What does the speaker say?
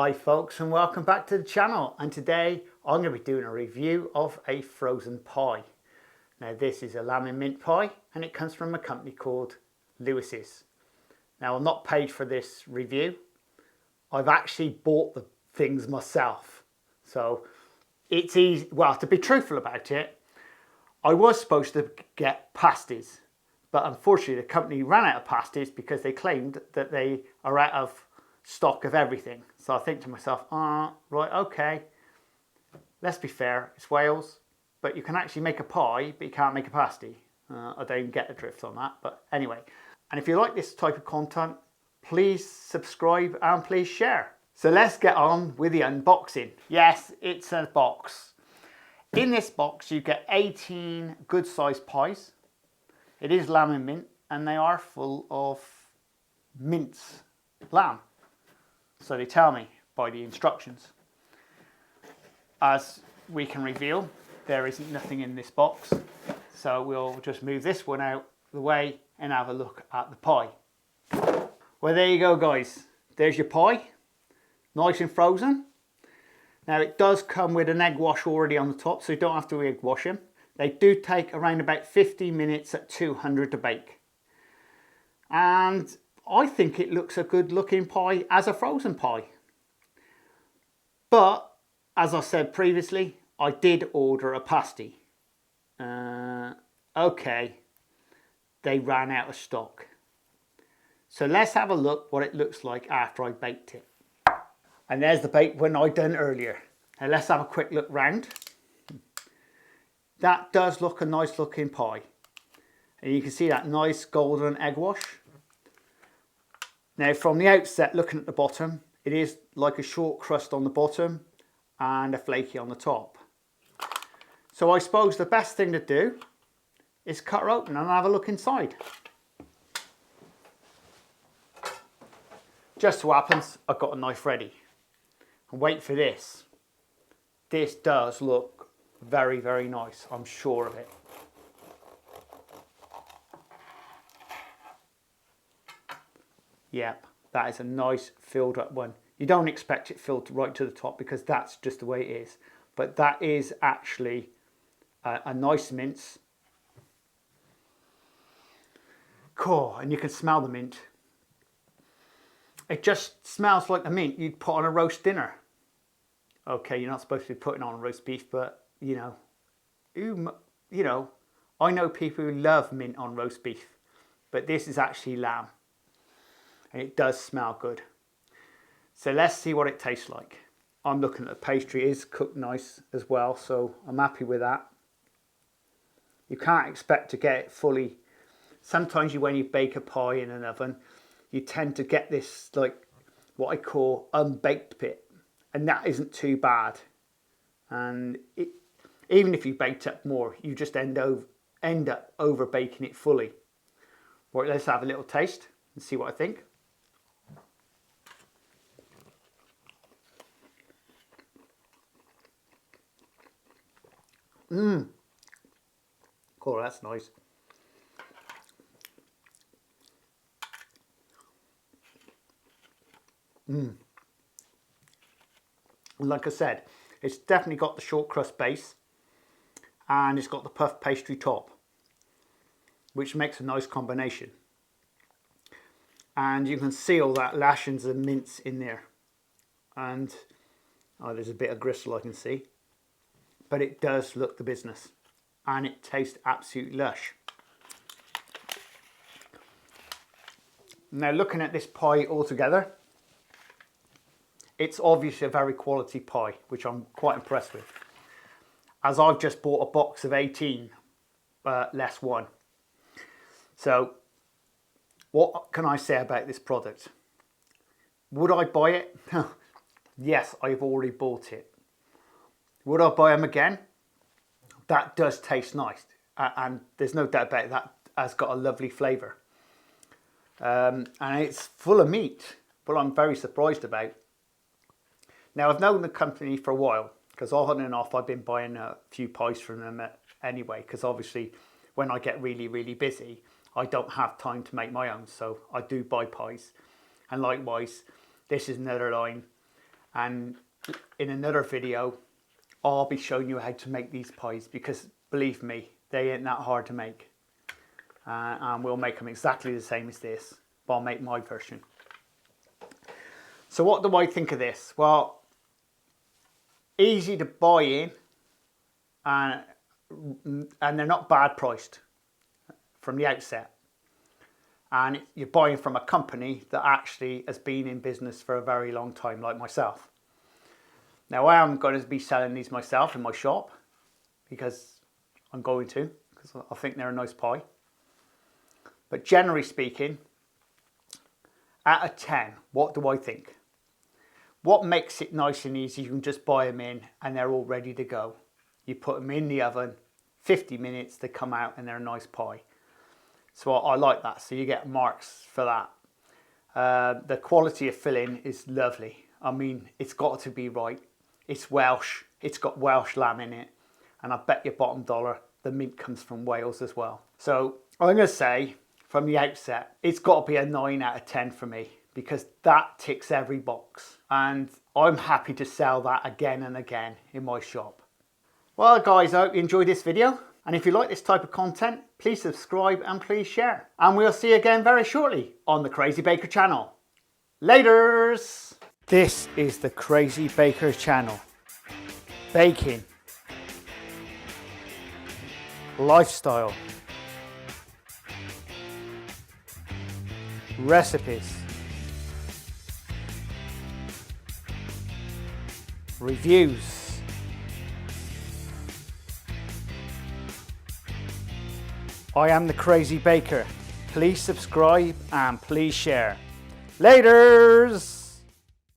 Hi folks, and welcome back to the channel, and today I'm going to be doing a review of a frozen pie. Now this is a lamb and mint pie and it comes from a company called Lewis's. Now I'm not paid for this review, I've actually bought the things myself, so it's easy. Well, to be truthful about it, I was supposed to get pasties, but unfortunately the company ran out of pasties because they claimed that they are out of stock of everything. So I think to myself, right, okay, let's be fair, it's Wales, but you can actually make a pie, but you can't make a pasty. I don't even get the drift on that, but anyway. And if you like this type of content, please subscribe and please share. So let's get on with the unboxing. Yes, it's a box. In this box you get 18 good sized pies. It is lamb and mint, and they are full of mince lamb. So they tell me by the instructions. As we can reveal, there isn't nothing in this box. So we'll just move this one out the way and have a look at the pie. Well, there you go guys. There's your pie. Nice and frozen. Now it does come with an egg wash already on the top, so you don't have to egg wash them. They do take around about 50 minutes at 200 to bake. And I think it looks a good looking pie as a frozen pie. But as I said previously, I did order a pasty. Okay, they ran out of stock. So let's have a look what it looks like after I baked it. And there's the baked one I done earlier. Now let's have a quick look round. That does look a nice looking pie. And you can see that nice golden egg wash. Now from the outset, looking at the bottom, it is like a short crust on the bottom and a flaky on the top. So I suppose the best thing to do is cut her open and have a look inside. Just so happens I've got a knife ready. And wait for this. This does look very, very nice, I'm sure of it. Yep, that is a nice filled up one. You don't expect it filled right to the top because that's just the way it is. But that is actually a nice mince. Cool, and you can smell the mint. It just smells like the mint you'd put on a roast dinner. Okay, you're not supposed to be putting on roast beef, but you know, I know people who love mint on roast beef, but this is actually lamb. And it does smell good. So let's see what it tastes like. I'm looking at the pastry, it is cooked nice as well, so I'm happy with that. You can't expect to get it fully. Sometimes when you bake a pie in an oven, you tend to get this, like what I call unbaked bit, and that isn't too bad. And even if you baked up more, you just end up over baking it fully. Right, let's have a little taste and see what I think. Cool, that's nice. Like I said, it's definitely got the short crust base and it's got the puff pastry top, which makes a nice combination. And you can see all that lashings of mince in there. And there's a bit of gristle I can see. But it does look the business. And it tastes absolutely lush. Now looking at this pie altogether, it's obviously a very quality pie, which I'm quite impressed with. As I've just bought a box of 18, less one. So what can I say about this product? Would I buy it? Yes, I've already bought it. Would I buy them again? That does taste nice. And there's no doubt about it, that has got a lovely flavour. And it's full of meat, but I'm very surprised about. Now I've known the company for a while, because on and off I've been buying a few pies from them anyway, because obviously when I get really, really busy, I don't have time to make my own, so I do buy pies. And likewise, this is another line And in another video, I'll be showing you how to make these pies, because believe me, they ain't that hard to make. And we'll make them exactly the same as this, but I'll make my version. So what do I think of this? Well, easy to buy in, and they're not bad priced from the outset. And you're buying from a company that actually has been in business for a very long time, like myself. Now I am going to be selling these myself in my shop, because I'm going to, because I think they're a nice pie. But generally speaking, out of 10, what do I think? What makes it nice and easy? You can just buy them in and they're all ready to go. You put them in the oven, 50 minutes, they come out and they're a nice pie. So I like that, so you get marks for that. The quality of filling is lovely. I mean, it's got to be right. It's Welsh, it's got Welsh lamb in it, and I bet your bottom dollar the mint comes from Wales as well. So I'm going to say from the outset, it's got to be a 9 out of 10 for me, because that ticks every box, and I'm happy to sell that again and again in my shop. Well guys, I hope you enjoyed this video, and if you like this type of content, please subscribe and please share. And we'll see you again very shortly on the Crazy Baker channel. Laters! This is the Crazy Baker channel. Baking, lifestyle, recipes, reviews, I am the Crazy Baker. Please subscribe and please share. Laters!